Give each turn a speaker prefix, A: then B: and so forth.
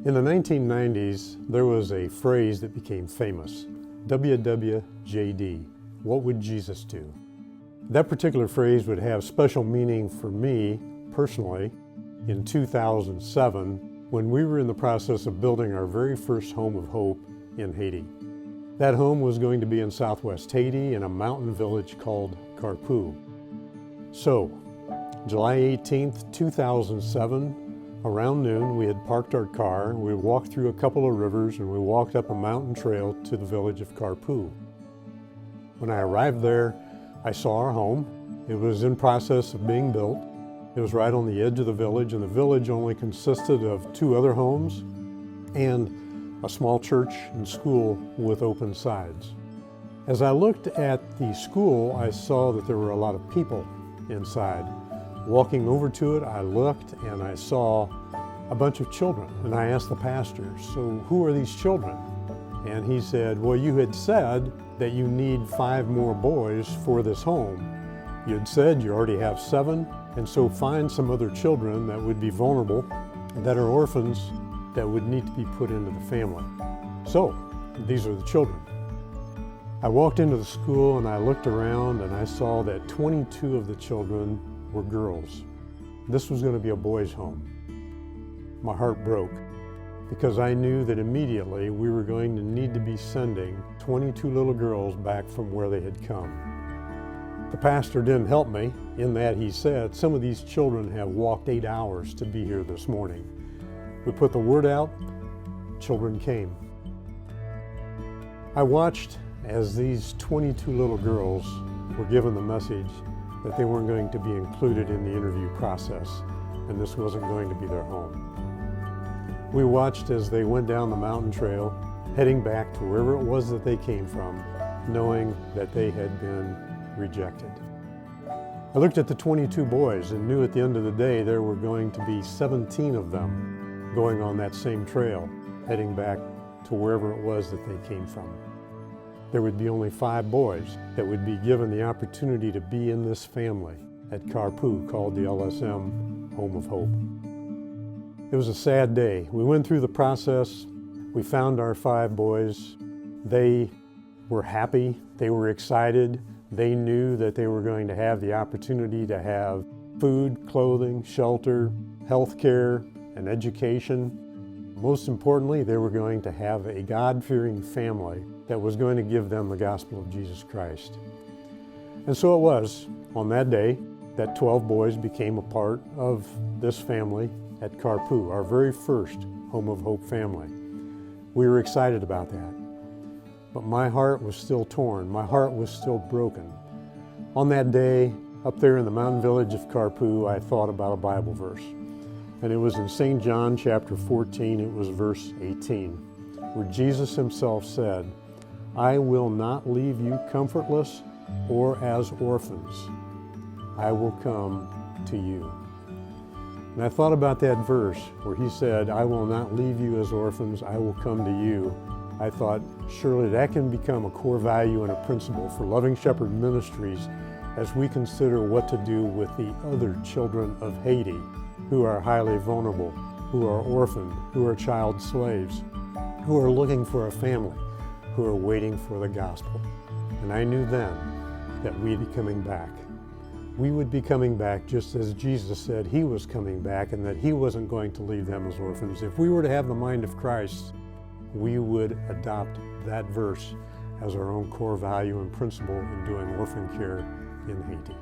A: In the 1990s, there was a phrase that became famous, WWJD, what would Jesus do? That particular phrase would have special meaning for me personally in 2007 when we were in the process of building our very first home of hope in Haiti. That home was going to be in southwest Haiti in a mountain village called Kpoux. So, July 18th, 2007, around noon, we had parked our car, we walked through a couple of rivers, and we walked up a mountain trail to the village of Kpoux. When I arrived there, I saw our home. It was in process of being built. It was right on the edge of the village, and the village only consisted of 2 other homes and a small church and school with open sides. As I looked at the school, I saw that there were a lot of people inside. Walking over to it, I looked and I saw a bunch of children. And I asked the pastor, so who are these children? And he said, well, you had said that you need 5 more boys for this home. You had said you already have 7, and so find some other children that would be vulnerable, that are orphans, that would need to be put into the family. So, these are the children. I walked into the school and I looked around and I saw that 22 of the children were girls. This was going to be a boys' home. My heart broke because I knew that immediately we were going to need to be sending 22 little girls back from where they had come. The pastor didn't help me in that he said, some of these children have walked 8 hours to be here this morning. We put the word out, children came. I watched as these 22 little girls were given the message that they weren't going to be included in the interview process, and this wasn't going to be their home. We watched as they went down the mountain trail, heading back to wherever it was that they came from, knowing that they had been rejected. I looked at the 22 boys and knew at the end of the day there were going to be 17 of them going on that same trail, heading back to wherever it was that they came from. There would be only 5 boys that would be given the opportunity to be in this family at Kpoux called the LSM Home of Hope. It was a sad day. We went through the process. We found our 5 boys. They were happy. They were excited. They knew that they were going to have the opportunity to have food, clothing, shelter, health care, and education. Most importantly, they were going to have a God-fearing family that was going to give them the gospel of Jesus Christ. And so it was, on that day, that 12 boys became a part of this family at Kpoux, our very first Home of Hope family. We were excited about that. But my heart was still torn. My heart was still broken. On that day, up there in the mountain village of Kpoux, I thought about a Bible verse. And it was in St. John chapter 14, it was verse 18, where Jesus himself said, I will not leave you comfortless or as orphans. I will come to you. And I thought about that verse where he said, I will not leave you as orphans, I will come to you. I thought, surely that can become a core value and a principle for Loving Shepherd Ministries as we consider what to do with the other children of Haiti who are highly vulnerable, who are orphaned, who are child slaves, who are looking for a family, who are waiting for the gospel. And I knew then that we'd be coming back. We would be coming back just as Jesus said he was coming back and that he wasn't going to leave them as orphans. If we were to have the mind of Christ, we would adopt that verse as our own core value and principle in doing orphan care in Haiti.